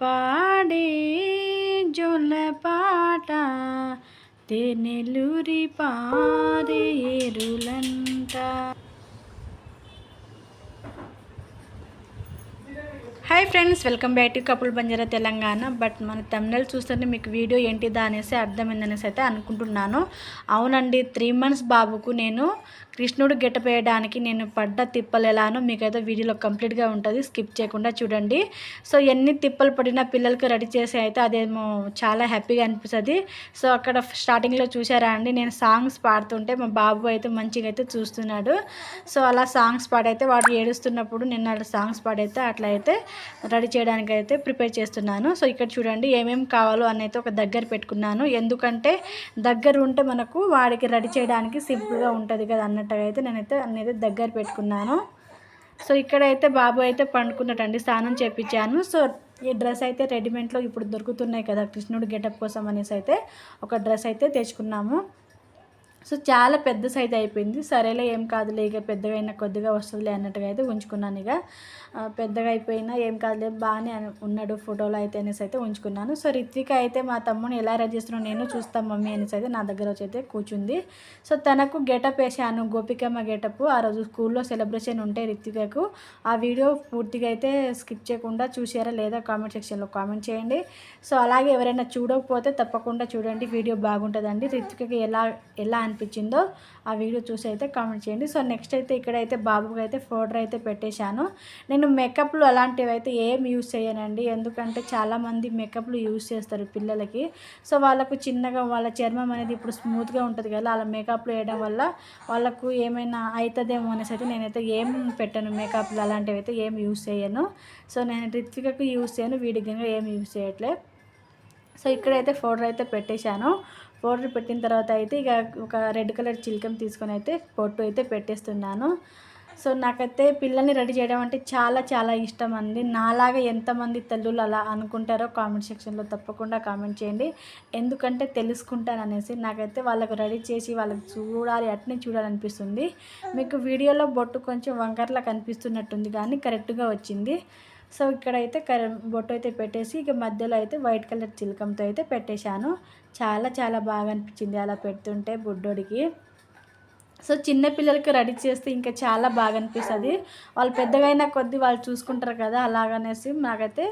పాడే జొన్న పాట తెనెలూరి పారేరులంట. Hi friends, welcome back to couple Banjara Telangana. But మన తమిళ చూస్తుంటే మీకు వీడియో ఏంటిదా అనేసి అర్థమైందనేసి అయితే అనుకుంటున్నాను. అవునండి, 3 months బాబుకు నేను కృష్ణుడు గెటప్ వేయడానికి నేను పడ్డ తిప్పలు ఎలానో మీకైతే వీడియోలో కంప్లీట్గా ఉంటుంది, స్కిప్ చేయకుండా చూడండి. సో ఎన్ని తిప్పలు పడినా పిల్లలకి రెడీ చేసి అయితే అదేమో చాలా హ్యాపీగా అనిపిస్తుంది. సో అక్కడ స్టార్టింగ్లో చూసారా అండి, నేను సాంగ్స్ పాడుతుంటే మా బాబు అయితే మంచిగా అయితే చూస్తున్నాడు. సో అలా సాంగ్స్ పాడైతే వాడు ఏడుస్తున్నప్పుడు నిన్న సాంగ్స్ పాడైతే అట్లా అయితే రెడీ చేయడానికి అయితే ప్రిపేర్ చేస్తున్నాను. సో ఇక్కడ చూడండి ఏమేమి కావాలో అని అయితే ఒక దగ్గర పెట్టుకున్నాను. ఎందుకంటే దగ్గర ఉంటే మనకు వాడికి రెడీ చేయడానికి సింపుల్గా ఉంటుంది కదా అన్నట్టుగా అయితే నేనైతే అన్నైతే దగ్గర పెట్టుకున్నాను. సో ఇక్కడైతే బాబు అయితే పండుకున్నట్టండి, స్నానం చేయించాను. సో ఈ డ్రెస్ అయితే రెడీమేడ్లో ఇప్పుడు దొరుకుతున్నాయి కదా కృష్ణుడు గెటప్ కోసం అనేసి అయితే ఒక డ్రెస్ అయితే తెచ్చుకున్నాము. సో చాలా పెద్ద సైజ్ అయిపోయింది. సరేలే ఏం కాదులే, ఇక పెద్దగా అయినా కొద్దిగా వస్తుందిలే అన్నట్టుగా అయితే ఉంచుకున్నాను. ఇక పెద్దగా అయిపోయినా ఏం కాదులే, బాగానే ఉన్నాడు ఫోటోలో అయితే అనేసి అయితే ఉంచుకున్నాను. సో రిత్విక అయితే మా తమ్ముని ఎలా రెడీ చేస్తున్నావు నేను చూస్తాం మమ్మీ అనేసి అయితే నా దగ్గర వచ్చి అయితే కూర్చుంది. సో తనకు గెటప్ వేసాను, గోపికమ్మ గెటప్. ఆ రోజు స్కూల్లో సెలబ్రేషన్ ఉంటే రిత్వికకు ఆ వీడియో పూర్తిగా అయితే స్కిప్ చేయకుండా చూసారా లేదా కామెంట్ సెక్షన్లో కామెంట్ చేయండి. సో అలాగే ఎవరైనా చూడకపోతే తప్పకుండా చూడండి, వీడియో బాగుంటుందండి. రిత్వికకి ఎలా అనిపించిందో ఆ వీడియో చూసి అయితే కామెంట్ చేయండి. సో నెక్స్ట్ అయితే ఇక్కడైతే బాబుకి అయితే ఫోటో అయితే పెట్టేశాను. నేను మేకప్లు అలాంటివి అయితే ఏం యూజ్ చేయనండి, ఎందుకంటే చాలామంది మేకప్లు యూజ్ చేస్తారు పిల్లలకి. సో వాళ్ళకు చిన్నగా వాళ్ళ చర్మం అనేది ఇప్పుడు స్మూత్గా ఉంటుంది కదా, అలా మేకప్లు వేయడం వల్ల వాళ్ళకు ఏమైనా అవుతుందేమో అనేసి అయితే నేనైతే ఏం పెట్టను, మేకప్లు అలాంటివి అయితే ఏం యూజ్ చేయను. సో నేను రిత్వికకు యూజ్ చేయను, వీడికి ఏం యూజ్ చేయట్లే. సో ఇక్కడైతే ఫోటో అయితే పెట్టేశాను. పౌడర్ పెట్టిన తర్వాత అయితే ఇక ఒక రెడ్ కలర్ చిల్కం తీసుకొని అయితే పొట్టు అయితే పెట్టేస్తున్నాను. సో నాకైతే పిల్లల్ని రెడీ చేయడం అంటే చాలా చాలా ఇష్టం అండి. నాలాగా ఎంతమంది తల్లులు అలా అనుకుంటారో కామెంట్ సెక్షన్లో తప్పకుండా కామెంట్ చేయండి, ఎందుకంటే తెలుసుకుంటాను అనేసి. నాకైతే వాళ్ళకు రెడీ చేసి వాళ్ళకి చూడాలి, అట్నే చూడాలనిపిస్తుంది. మీకు వీడియోలో బొట్టు కొంచెం వంకర్లా కనిపిస్తున్నట్టుంది కానీ కరెక్ట్గా వచ్చింది. సో ఇక్కడైతే బొట్టు అయితే పెట్టేసి ఇక మధ్యలో అయితే వైట్ కలర్ చిలకంతో అయితే పెట్టేశాను. చాలా చాలా బాగా అనిపించింది అలా పెడుతుంటే బుడ్డోడికి. సో చిన్నపిల్లలకి రెడీ చేస్తే ఇంకా చాలా బాగా అనిపిస్తుంది. వాళ్ళు పెద్దగా అయినా కొద్దీ వాళ్ళు చూసుకుంటారు కదా, అలాగనేసి నాకైతే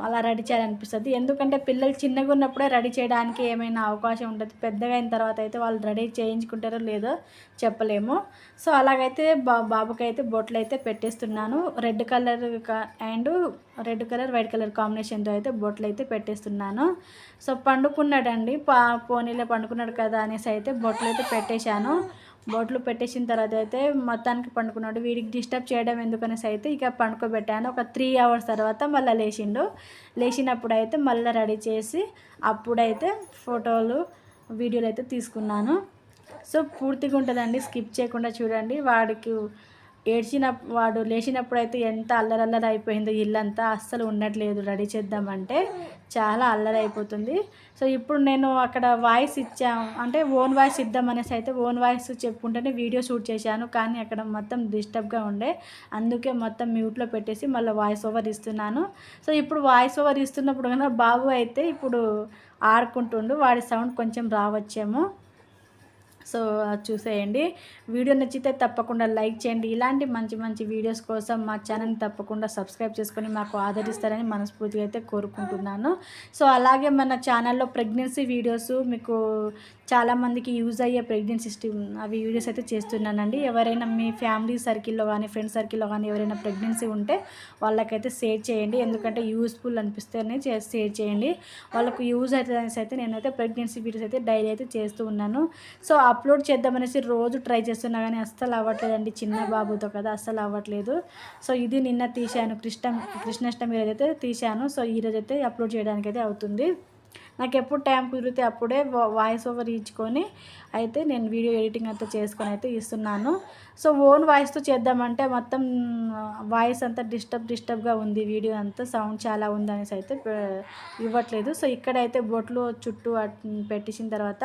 అలా రెడీ చేయాలనిపిస్తుంది. ఎందుకంటే పిల్లలు చిన్నగా ఉన్నప్పుడే రెడీ చేయడానికి ఏమైనా అవకాశం ఉంటుంది, పెద్దగా అయిన తర్వాత అయితే వాళ్ళు రెడీ చేయించుకుంటారో లేదో చెప్పలేము. సో అలాగైతే బాబుకి అయితే బొట్లు అయితే పెట్టేస్తున్నాను. Red colour and white colour కాంబినేషన్తో అయితే బొట్లు అయితే పెట్టేస్తున్నాను. సో పండుకున్నాడండి, పోనీలో పండుకున్నాడు కదా అనేసి అయితే బొట్లు అయితే పెట్టేశాను. బొట్లు పెట్టేసిన తర్వాత అయితే మొత్తానికి పండుకున్నాడు. వీడికి డిస్టర్బ్ చేయడం ఎందుకనేసి అయితే ఇక పండుకోబెట్టాను. ఒక 3 hours తర్వాత మళ్ళీ లేచినప్పుడు అయితే మళ్ళీ రెడీ చేసి అప్పుడైతే ఫోటోలు వీడియోలు అయితే తీసుకున్నాను. సో పూర్తిగా ఉంటుందండి, స్కిప్ చేయకుండా చూడండి. వాడు లేచినప్పుడు అయితే ఎంత అల్లరల్లరి అయిపోయిందో ఇల్లంతా, అస్సలు ఉండట్లేదు రెడీ చేద్దామంటే, చాలా అల్లరి అయిపోతుంది. సో ఇప్పుడు నేను అక్కడ వాయిస్ అంటే ఓన్ వాయిస్ ఇద్దామనేసి అయితే ఓన్ వాయిస్ చెప్పుకుంటేనే వీడియో షూట్ చేశాను, కానీ అక్కడ మొత్తం డిస్టర్బ్గా ఉండే, అందుకే మొత్తం మ్యూట్లో పెట్టేసి మళ్ళీ వాయిస్ ఓవర్ ఇస్తున్నాను. సో ఇప్పుడు వాయిస్ ఓవర్ ఇస్తున్నప్పుడు కన్నా బాబు అయితే ఇప్పుడు ఆడుకుంటుండు, వాడి సౌండ్ కొంచెం రావచ్చేమో. సో చూసేయండి. వీడియో నచ్చితే తప్పకుండా లైక్ చేయండి. ఇలాంటి మంచి మంచి వీడియోస్ కోసం మా ఛానల్ని తప్పకుండా సబ్స్క్రైబ్ చేసుకొని మాకు ఆదరిస్తారని మనస్ఫూర్తిగా అయితే కోరుకుంటున్నాను. సో అలాగే మన ఛానల్లో ప్రెగ్నెన్సీ వీడియోస్ మీకు చాలామందికి యూజ్ అయ్యే ప్రెగ్నెన్సీ అవి వీడియోస్ అయితే చేస్తున్నానండి. ఎవరైనా మీ ఫ్యామిలీ సర్కిల్లో కానీ ఫ్రెండ్ సర్కిల్లో కానీ ఎవరైనా ప్రెగ్నెన్సీ ఉంటే వాళ్ళకైతే షేర్ చేయండి, ఎందుకంటే యూస్ఫుల్ అనిపిస్తేనే షేర్ చేయండి. వాళ్ళకు యూజ్ అవుతుంది అనేసి అయితే నేనైతే ప్రెగ్నెన్సీ వీడియోస్ అయితే డైలీ అయితే చేస్తూ ఉన్నాను. సో అప్లోడ్ చేద్దామనేసి రోజు ట్రై చేస్తున్నా కానీ అస్సలు అవ్వట్లేదండి, చిన్న బాబుతో కదా అస్సలు అవ్వట్లేదు. సో ఇది నిన్న తీశాను, కృష్ణాష్టమి రోజు అయితే తీశాను. సో ఈరోజు అయితే అప్లోడ్ చేయడానికి అయితే అవుతుంది. నాకు ఎప్పుడు టైం కుదిరితే అప్పుడే వాయిస్ ఓవర్ ఇచ్చుకొని అయితే నేను వీడియో ఎడిటింగ్ అంతా చేసుకొని అయితే ఇస్తున్నాను. సో ఓన్ వాయిస్తో చేద్దామంటే మొత్తం వాయిస్ అంతా డిస్టర్బ్గా ఉంది, వీడియో అంతా సౌండ్ చాలా ఉందనేసి అయితే ఇవ్వట్లేదు. సో ఇక్కడైతే బొట్లు చుట్టూ పెట్టేసిన తర్వాత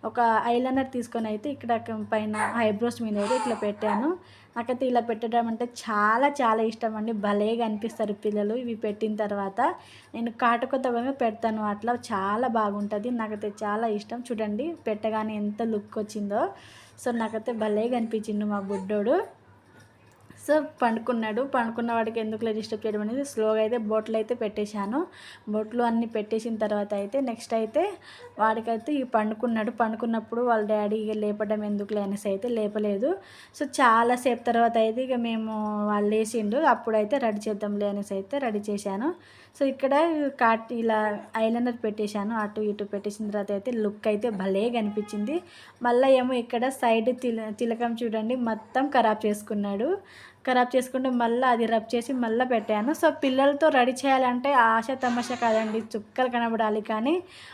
ఒక ఐలైనర్ తీసుకొని అయితే ఇక్కడ పైన ఐబ్రోస్ మీద అయితే ఇట్లా పెట్టాను. నాకైతే ఇలా పెట్టడం అంటే చాలా చాలా ఇష్టం అండి. భలేగా అనిపిస్తారు పిల్లలు ఇవి పెట్టిన తర్వాత. నేను కాటుకతో పెడతాను, అట్లా చాలా బాగుంటుంది. నాకైతే చాలా ఇష్టం. చూడండి పెట్టగానే ఎంత లుక్ వచ్చిందో. సో నాకైతే భలేగా అనిపించిండు మా బుడ్డోడు. సో పండుకున్న వాడికి ఎందుకు డిస్టర్బ్ చేయడం అనేది స్లోగా అయితే బొట్లు అయితే పెట్టేశాను. బొట్లు అన్నీ పెట్టేసిన తర్వాత అయితే నెక్స్ట్ అయితే వాడికైతే పండుకున్నప్పుడు వాళ్ళ డాడీ ఇక లేపడం ఎందుకులే అనేసి అయితే లేపలేదు. సో చాలాసేపు తర్వాత అయితే ఇక మేము వాళ్ళు లేచిండు, అప్పుడైతే రెడీ చేద్దాంలే అనేసి అయితే రెడీ చేశాను. సో ఇక్కడ ఇలా ఐలైనర్ పెట్టేశాను, అటు ఇటు పెట్టేసిన తర్వాత అయితే లుక్ అయితే భలే కనిపించింది. మళ్ళీ ఏమో ఇక్కడ సైడ్ తిలకం చూడండి మొత్తం ఖరాబ్ చేసుకుంటే మళ్ళీ అది రబ్ చేసి మళ్ళీ పెట్టాను. సో పిల్లలతో రెడీ చేయాలంటే ఆశ తమాషా కాదండి, చుక్కలు కనబడాలి. కానీ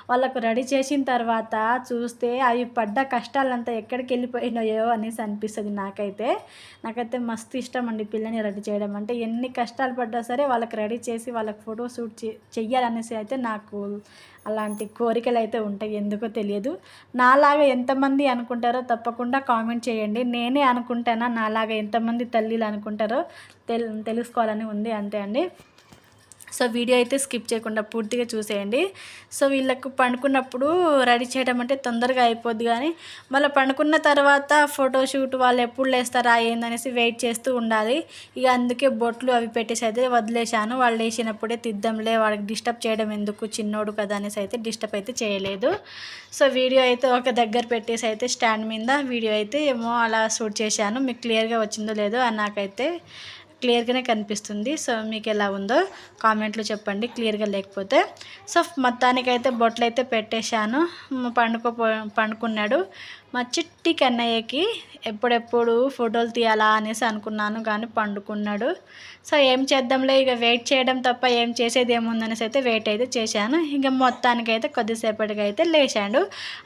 వాళ్ళకు రెడీ చేసిన తర్వాత చూస్తే అవి పడ్డ కష్టాలంతా ఎక్కడికి వెళ్ళిపోయినాయో అనేసి అనిపిస్తుంది. నాకైతే మస్తు ఇష్టం అండి పిల్లని రెడీ చేయడం అంటే. ఎన్ని కష్టాలు పడ్డా సరే వాళ్ళకి రెడీ చేసి వాళ్ళకి ఫోటో షూట్ చెయ్యాలనేసి అయితే నాకు అలాంటి కోరికలు అయితే ఉంటాయి, ఎందుకో తెలియదు. నాలాగా ఎంతమంది అనుకుంటారో తప్పకుండా కామెంట్ చేయండి. నేనే అనుకుంటానా, నాలాగా ఎంతమంది తల్లిలు అనుకుంటారో తెలుసుకోవాలని ఉంది, అంతే అండి. సో వీడియో అయితే స్కిప్ చేయకుండా పూర్తిగా చూసేయండి. సో వీళ్ళకు పండుకున్నప్పుడు రెడీ చేయడం అంటే తొందరగా అయిపోద్ది, కానీ మళ్ళీ పండుకున్న తర్వాత ఫోటోషూట్ వాళ్ళు ఎప్పుడు లేస్తారా ఏందనేసి వెయిట్ చేస్తూ ఉండాలి. ఇక అందుకే బొట్లు అవి పెట్టేసి అయితే వదిలేశాను. వాళ్ళు లేచినప్పుడే తిద్దాంలే, వాడికి డిస్టర్బ్ చేయడం ఎందుకు, చిన్నోడు కదా అనేసి అయితే డిస్టర్బ్ అయితే చేయలేదు. సో వీడియో అయితే ఒక దగ్గర పెట్టేసి అయితే స్టాండ్ మీద వీడియో అయితే ఏమో అలా షూట్ చేశాను. మీకు క్లియర్గా వచ్చిందో లేదో నాకైతే క్లియర్గానే కనిపిస్తుంది. సో మీకు ఎలా ఉందో కామెంట్లో చెప్పండి క్లియర్గా లేకపోతే. సో మొత్తానికైతే బొట్లు అయితే పెట్టేశాను. పండుకున్నాడు. మా చిట్టి కన్నయ్యకి ఎప్పుడెప్పుడు ఫోటోలు తీయాలా అనేసి అనుకున్నాను, కానీ పండుకున్నాడు. సో ఏం చేద్దాంలే, ఇక వెయిట్ చేయడం తప్ప ఏం చేసేది ఏముందనేసి అయితే వెయిట్ అయితే చేశాను. ఇంకా మొత్తానికైతే కొద్దిసేపటికి అయితే లేచాడు.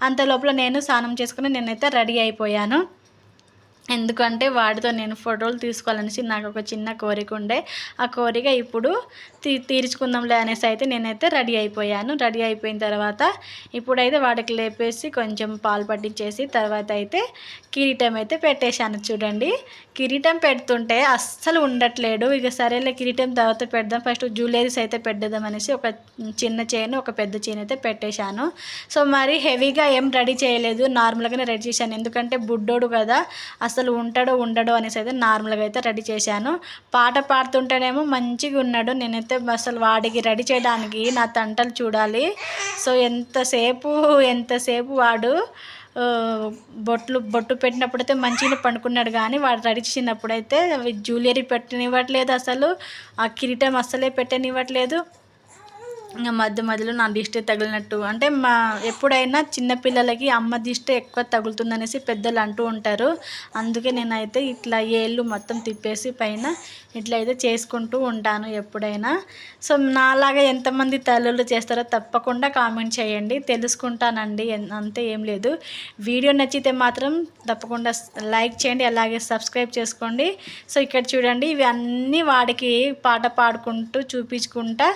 అంత లోపల నేను స్నానం చేసుకుని నేనైతే రెడీ అయిపోయాను. ఎందుకంటే వాడితో నేను ఫోటోలు తీసుకోవాలనేసి నాకు ఒక చిన్న కోరిక ఉండే. ఆ కోరిక ఇప్పుడు తీర్చుకుందాంలే అనేసి అయితే నేనైతే రెడీ అయిపోయాను. రెడీ అయిపోయిన తర్వాత ఇప్పుడైతే వాడికి లేపేసి కొంచెం పాలు పట్టించేసి తర్వాత అయితే కిరీటం అయితే పెట్టేశాను. చూడండి కిరీటం పెడుతుంటే అస్సలు ఉండట్లేడు. ఇక సరేలే కిరీటం తర్వాత పెడదాం, ఫస్ట్ జ్యువెలరీస్ అయితే పెట్టేద్దాం అనేసి ఒక చిన్న చైన్ ఒక పెద్ద చైన్ అయితే పెట్టేశాను. సో మరి హెవీగా ఏం రెడీ చేయలేదు, నార్మల్గానే రెడీ చేశాను. ఎందుకంటే బుడ్డోడు కదా, అసలు ఉంటాడో ఉండడో అనేసి అయితే నార్మల్గా అయితే రెడీ చేశాను. పాట పాడుతుంటేనేమో మంచిగా ఉన్నాడు. నేనైతే అసలు వాడికి రెడీ చేయడానికి నా తంటలు చూడాలి. సో ఎంతసేపు వాడు బొట్టు పెట్టినప్పుడైతే మంచిగా పండుకున్నాడు, కానీ వాడు రెడీ చేసినప్పుడైతే జ్యువెలరీ పెట్టనివ్వట్లేదు, అసలు ఆ కిరీటం అస్సలే పెట్టనివ్వట్లేదు. ఇంకా మధ్యలో నా దిష్టి తగిలినట్టు, అంటే ఎప్పుడైనా చిన్నపిల్లలకి అమ్మ దిష్టి ఎక్కువ తగులుతుందనేసి పెద్దలు అంటూ ఉంటారు. అందుకే నేనైతే ఇట్లా ఏళ్ళు మొత్తం తిప్పేసి పైన ఇట్లా అయితే చేసుకుంటూ ఉంటాను ఎప్పుడైనా. సో నాలాగా ఎంతమంది తల్లులు చేస్తారో తప్పకుండా కామెంట్ చేయండి, తెలుసుకుంటానండి, అంతే ఏం లేదు. వీడియో నచ్చితే మాత్రం తప్పకుండా లైక్ చేయండి, అలాగే సబ్స్క్రైబ్ చేసుకోండి. సో ఇక్కడ చూడండి ఇవి అన్నీ వాడికి పాట పాడుకుంటూ చూపించుకుంటా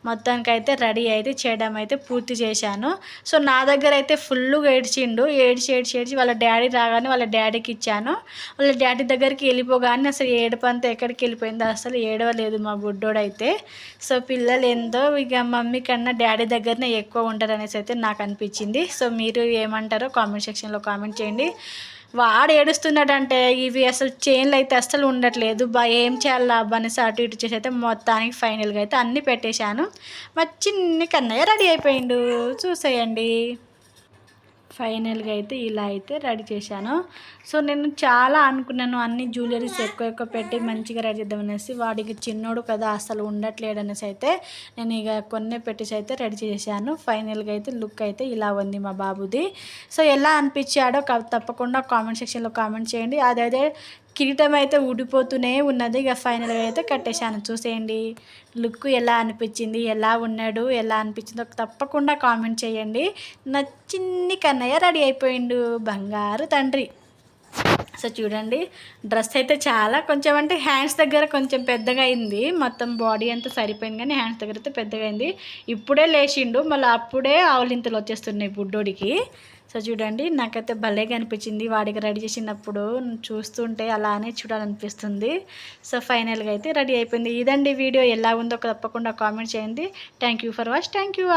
మొత్తానికైతే రెడీ అయితే చేయడం అయితే పూర్తి చేశాను. సో నా దగ్గర అయితే ఫుల్గా ఏడ్చి వాళ్ళ డాడీ రాగానే వాళ్ళ డాడీకి ఇచ్చాను. వాళ్ళ డాడీ దగ్గరికి వెళ్ళిపోగానే అసలు ఏడుపంతా ఎక్కడికి వెళ్ళిపోయిందో, అసలు ఏడవలేదు మా బుడ్డోడైతే. సో పిల్లలు ఏందో ఇక మమ్మీ కన్నా డాడీ దగ్గరనే ఎక్కువ ఉంటారు అనేసి అయితే నాకు అనిపించింది. సో మీరు ఏమంటారో కామెంట్ సెక్షన్లో కామెంట్ చేయండి. వాడు ఏడుస్తున్నాడంటే ఇవి అసలు చైన్లు అయితే అస్సలు ఉండట్లేదు, ఏం చేయాలి అబ్బా అనేసి అటు ఇటు చేసి అయితే మొత్తానికి ఫైనల్గా అయితే అన్నీ పెట్టేశాను. మా చిన్ని కన్నయ్య రెడీ అయిపోయిండు, చూసేయండి. ఫైనల్గా అయితే ఇలా అయితే రెడీ చేశాను. సో నేను చాలా అనుకున్నాను అన్ని జ్యువెలరీస్ ఎక్కువ పెట్టి మంచిగా రెడీ చేద్దామనేసి. వాడికి చిన్నోడు కదా అసలు ఉండట్లేడు అనేసి అయితే నేను ఇక కొన్ని పెట్టేసి అయితే రెడీ చేశాను. ఫైనల్గా అయితే లుక్ అయితే ఇలా ఉంది మా బాబుది. సో ఎలా అనిపించాడో తప్పకుండా కామెంట్ సెక్షన్లో కామెంట్ చేయండి. అదే కిరీటం అయితే ఊడిపోతూనే ఉన్నది. ఇక ఫైనల్గా అయితే కట్టేశాను. చూసేయండి లుక్ ఎలా అనిపించింది, ఎలా ఉన్నాడు, ఎలా అనిపించిందో తప్పకుండా కామెంట్ చేయండి. నా చిన్ని కన్నయ్య రెడీ అయిపోయిండు, బంగారు తండ్రి. సో చూడండి, డ్రెస్ అయితే చాలా కొంచెం అంటే హ్యాండ్స్ దగ్గర కొంచెం పెద్దగా అయింది, మొత్తం బాడీ అంతా సరిపోయింది కానీ హ్యాండ్స్ దగ్గర అయితే పెద్దగా అయింది. ఇప్పుడే లేచిండు, మళ్ళీ అప్పుడే ఆవులింతలు వచ్చేస్తున్నాయి బుడ్డోడికి. సో చూడండి, నాకైతే భలేగా అనిపించింది వాడికి రెడీ చేసినప్పుడు, చూస్తుంటే అలానే చూడాలనిపిస్తుంది. సో ఫైనల్గా అయితే రెడీ అయిపోయింది. ఇదండి వీడియో, ఎలా ఉందో తప్పకుండా కామెంట్ చేయండి. Thank you for watch. Thank you.